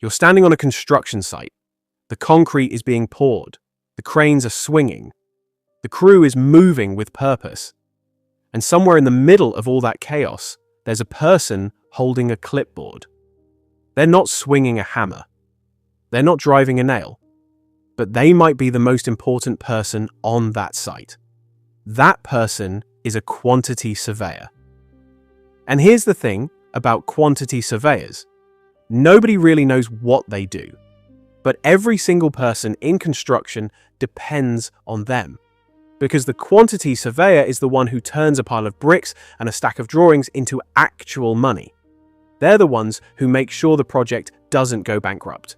You're standing on a construction site. The concrete is being poured. The cranes are swinging. The crew is moving with purpose. And somewhere in the middle of all that chaos, there's a person holding a clipboard. They're not swinging a hammer. They're not driving a nail. But they might be the most important person on that site. That person is a quantity surveyor. And here's the thing about quantity surveyors. Nobody really knows what they do. But every single person in construction depends on them. Because the quantity surveyor is the one who turns a pile of bricks and a stack of drawings into actual money. They're the ones who make sure the project doesn't go bankrupt.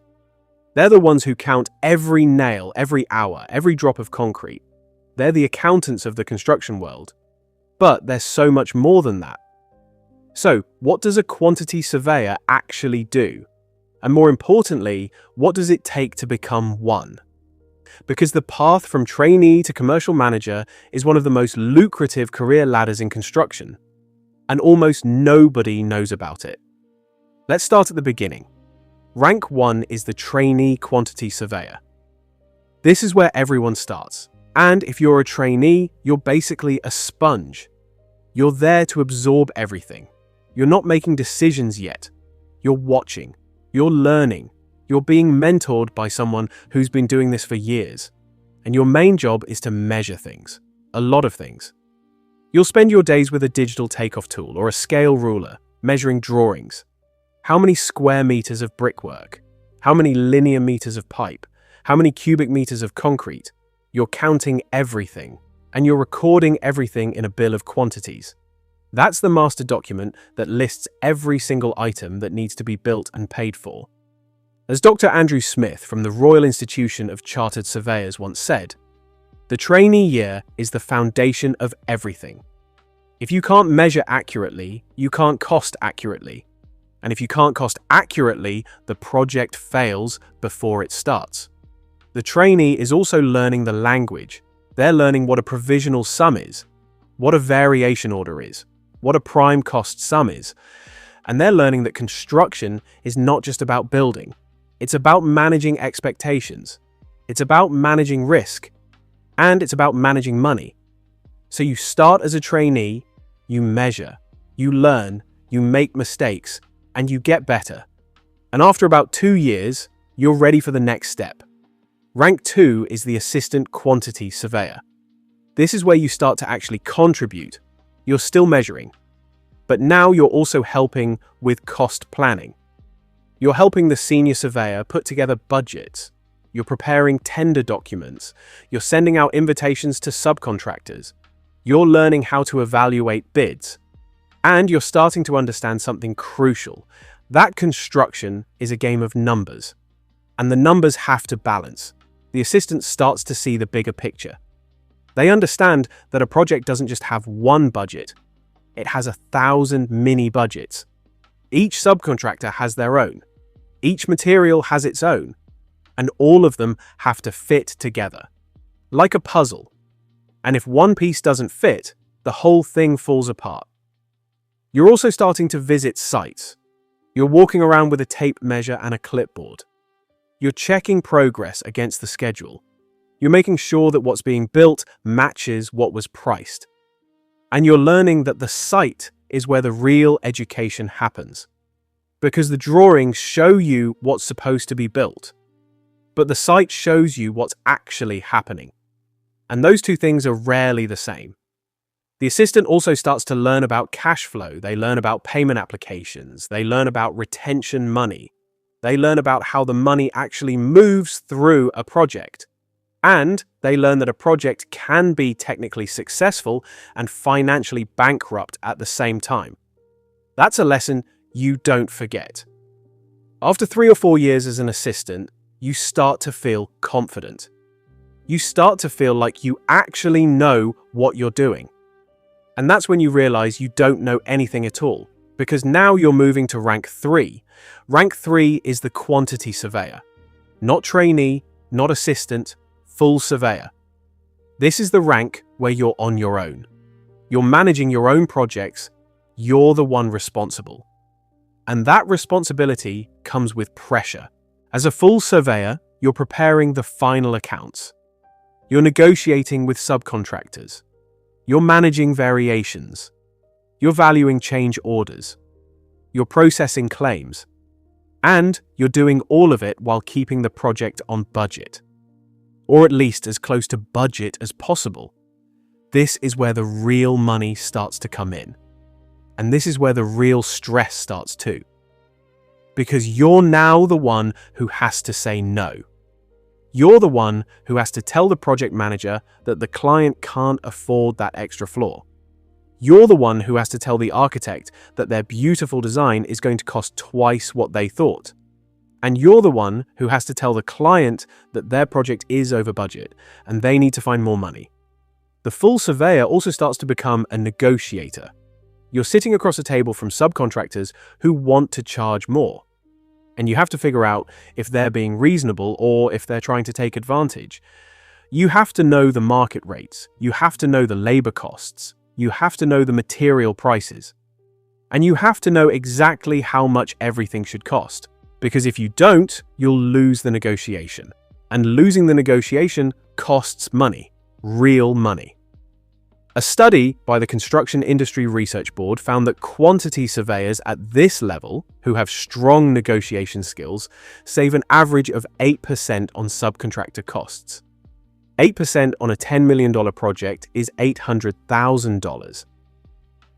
They're the ones who count every nail, every hour, every drop of concrete. They're the accountants of the construction world. But there's so much more than that. So, what does a quantity surveyor actually do? And more importantly, what does it take to become one? Because the path from trainee to commercial manager is one of the most lucrative career ladders in construction, and almost nobody knows about it. Let's start at the beginning. Rank 1 is the trainee quantity surveyor. This is where everyone starts. And if you're a trainee, you're basically a sponge. You're there to absorb everything. You're not making decisions yet. You're watching. You're learning. You're being mentored by someone who's been doing this for years. And your main job is to measure things. A lot of things. You'll spend your days with a digital takeoff tool or a scale ruler, measuring drawings. How many square meters of brickwork? How many linear meters of pipe? How many cubic meters of concrete? You're counting everything, and you're recording everything in a bill of quantities. That's the master document that lists every single item that needs to be built and paid for. As Dr. Andrew Smith from the Royal Institution of Chartered Surveyors once said, the trainee year is the foundation of everything. If you can't measure accurately, you can't cost accurately. And if you can't cost accurately, the project fails before it starts. The trainee is also learning the language. They're learning what a provisional sum is, what a variation order is, what a prime cost sum is. And they're learning that construction is not just about building. It's about managing expectations. It's about managing risk. And it's about managing money. So you start as a trainee, you measure, you learn, you make mistakes, and you get better. And after about 2 years, you're ready for the next step. Rank 2 is the assistant quantity surveyor. This is where you start to actually contribute. You're still measuring, but now you're also helping with cost planning. You're helping the senior surveyor put together budgets. You're preparing tender documents. You're sending out invitations to subcontractors. You're learning how to evaluate bids. And you're starting to understand something crucial. That construction is a game of numbers. And the numbers have to balance. The assistant starts to see the bigger picture. They understand that a project doesn't just have one budget. It has 1,000 mini budgets. Each subcontractor has their own. Each material has its own. And all of them have to fit together. Like a puzzle. And if one piece doesn't fit, the whole thing falls apart. You're also starting to visit sites. You're walking around with a tape measure and a clipboard. You're checking progress against the schedule. You're making sure that what's being built matches what was priced. And you're learning that the site is where the real education happens. Because the drawings show you what's supposed to be built. But the site shows you what's actually happening. And those two things are rarely the same. The assistant also starts to learn about cash flow. They learn about payment applications. They learn about retention money. They learn about how the money actually moves through a project. And they learn that a project can be technically successful and financially bankrupt at the same time. That's a lesson you don't forget. After 3 or 4 years as an assistant, you start to feel confident. You start to feel like you actually know what you're doing. And that's when you realize you don't know anything at all, because now you're moving to rank 3. Rank 3 is the quantity surveyor. Not trainee, not assistant, full surveyor. This is the rank where you're on your own. You're managing your own projects. You're the one responsible. And that responsibility comes with pressure. As a full surveyor, you're preparing the final accounts. You're negotiating with subcontractors. You're managing variations. You're valuing change orders. You're processing claims. And you're doing all of it while keeping the project on budget. Or at least as close to budget as possible. This is where the real money starts to come in. And this is where the real stress starts too. Because you're now the one who has to say no. You're the one who has to tell the project manager that the client can't afford that extra floor. You're the one who has to tell the architect that their beautiful design is going to cost twice what they thought. And you're the one who has to tell the client that their project is over budget and they need to find more money. The full surveyor also starts to become a negotiator. You're sitting across a table from subcontractors who want to charge more. And you have to figure out if they're being reasonable or if they're trying to take advantage. You have to know the market rates. You have to know the labor costs. You have to know the material prices. And you have to know exactly how much everything should cost. Because if you don't, you'll lose the negotiation. And losing the negotiation costs money. Real money. A study by the Construction Industry Research Board found that quantity surveyors at this level, who have strong negotiation skills, save an average of 8% on subcontractor costs. 8% on a $10 million project is $800,000.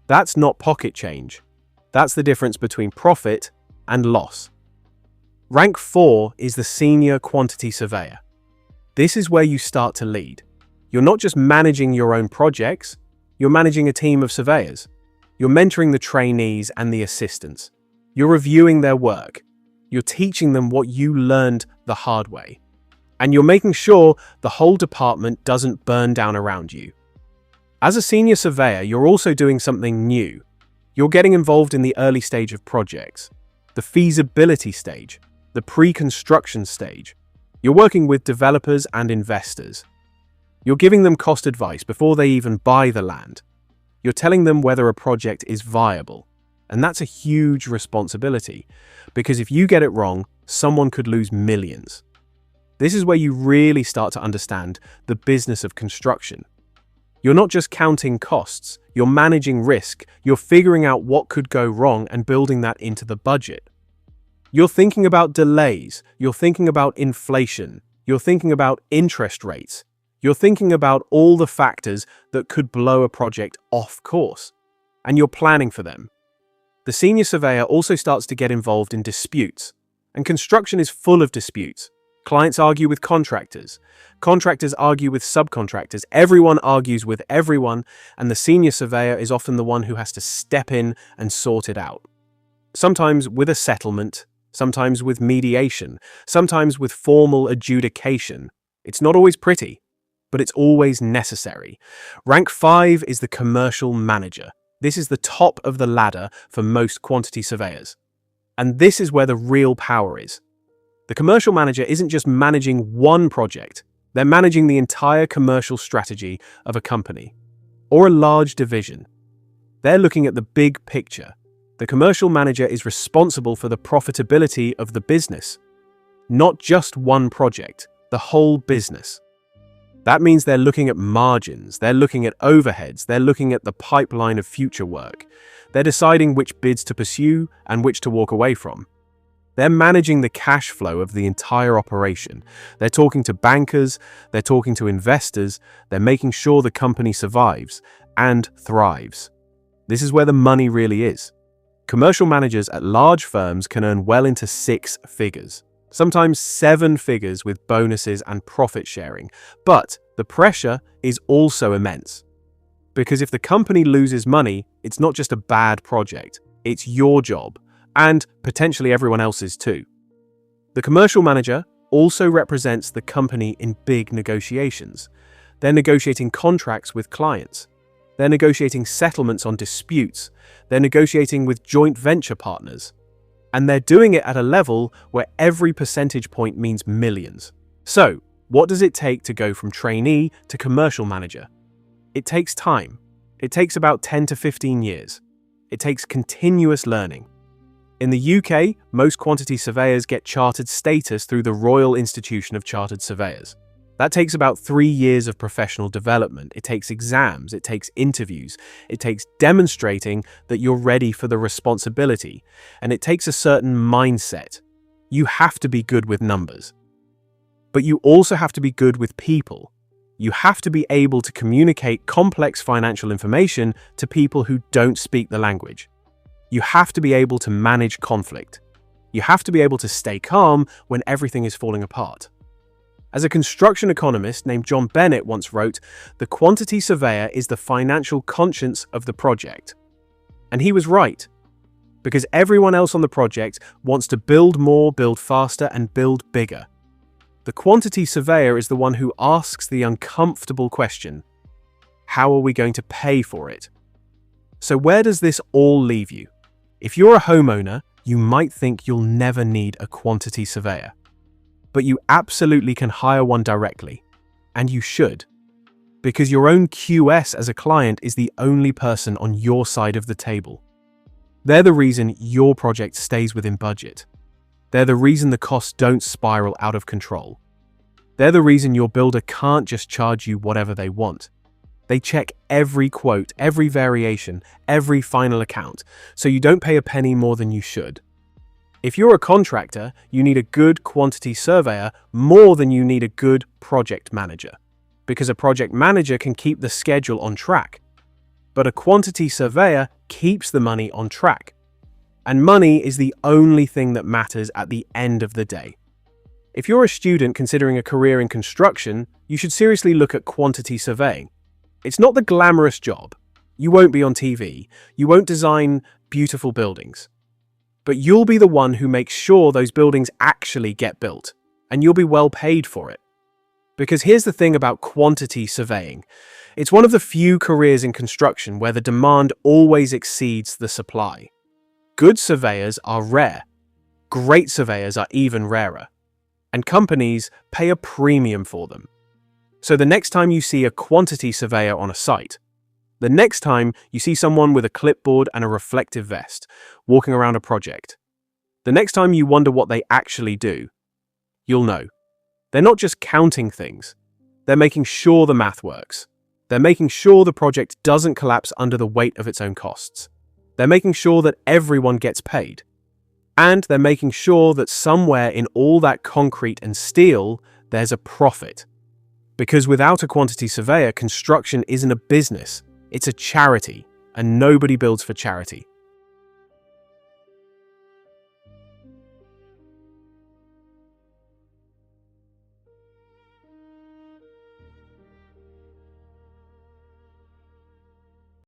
That's not pocket change. That's the difference between profit and loss. Rank 4 is the senior quantity surveyor. This is where you start to lead. You're not just managing your own projects, you're managing a team of surveyors. You're mentoring the trainees and the assistants. You're reviewing their work. You're teaching them what you learned the hard way. And you're making sure the whole department doesn't burn down around you. As a senior surveyor, you're also doing something new. You're getting involved in the early stage of projects, the feasibility stage, the pre-construction stage. You're working with developers and investors. You're giving them cost advice before they even buy the land. You're telling them whether a project is viable. And that's a huge responsibility, because if you get it wrong, someone could lose millions. This is where you really start to understand the business of construction. You're not just counting costs, you're managing risk, you're figuring out what could go wrong and building that into the budget. You're thinking about delays, you're thinking about inflation, you're thinking about interest rates. You're thinking about all the factors that could blow a project off course, and you're planning for them. The senior surveyor also starts to get involved in disputes, and construction is full of disputes. Clients argue with contractors. Contractors argue with subcontractors. Everyone argues with everyone, and the senior surveyor is often the one who has to step in and sort it out. Sometimes with a settlement, sometimes with mediation, sometimes with formal adjudication. It's not always pretty, but it's always necessary. Rank 5 is the commercial manager. This is the top of the ladder for most quantity surveyors. And this is where the real power is. The commercial manager isn't just managing one project, they're managing the entire commercial strategy of a company or a large division. They're looking at the big picture. The commercial manager is responsible for the profitability of the business, not just one project, the whole business. That means they're looking at margins, they're looking at overheads, they're looking at the pipeline of future work. They're deciding which bids to pursue and which to walk away from. They're managing the cash flow of the entire operation. They're talking to bankers, they're talking to investors, they're making sure the company survives and thrives. This is where the money really is. Commercial managers at large firms can earn well into 6 figures. Sometimes 7 figures with bonuses and profit sharing. But the pressure is also immense. Because if the company loses money, it's not just a bad project, it's your job, and potentially everyone else's too. The commercial manager also represents the company in big negotiations. They're negotiating contracts with clients. They're negotiating settlements on disputes. They're negotiating with joint venture partners. And they're doing it at a level where every percentage point means millions. So, what does it take to go from trainee to commercial manager? It takes time. It takes about 10 to 15 years. It takes continuous learning. In the UK, most quantity surveyors get chartered status through the Royal Institution of Chartered Surveyors. That takes about 3 years of professional development. It takes exams, it takes interviews, it takes demonstrating that you're ready for the responsibility, and it takes a certain mindset. You have to be good with numbers. But you also have to be good with people. You have to be able to communicate complex financial information to people who don't speak the language. You have to be able to manage conflict. You have to be able to stay calm when everything is falling apart. As a construction economist named John Bennett once wrote, the quantity surveyor is the financial conscience of the project. And he was right, because everyone else on the project wants to build more, build faster, and build bigger. The quantity surveyor is the one who asks the uncomfortable question, how are we going to pay for it? So where does this all leave you? If you're a homeowner, you might think you'll never need a quantity surveyor. But you absolutely can hire one directly. And you should. Because your own QS as a client is the only person on your side of the table. They're the reason your project stays within budget. They're the reason the costs don't spiral out of control. They're the reason your builder can't just charge you whatever they want. They check every quote, every variation, every final account, so you don't pay a penny more than you should. If you're a contractor, you need a good quantity surveyor more than you need a good project manager, because a project manager can keep the schedule on track. But a quantity surveyor keeps the money on track. And money is the only thing that matters at the end of the day. If you're a student considering a career in construction, you should seriously look at quantity surveying. It's not the glamorous job. You won't be on TV. You won't design beautiful buildings. But you'll be the one who makes sure those buildings actually get built, and you'll be well paid for it. Because here's the thing about quantity surveying. It's one of the few careers in construction where the demand always exceeds the supply. Good surveyors are rare. Great surveyors are even rarer. And companies pay a premium for them. So the next time you see a quantity surveyor on a site, the next time you see someone with a clipboard and a reflective vest walking around a project, the next time you wonder what they actually do, you'll know. They're not just counting things. They're making sure the math works. They're making sure the project doesn't collapse under the weight of its own costs. They're making sure that everyone gets paid. And they're making sure that somewhere in all that concrete and steel, there's a profit. Because without a quantity surveyor, construction isn't a business, it's a charity, and nobody builds for charity.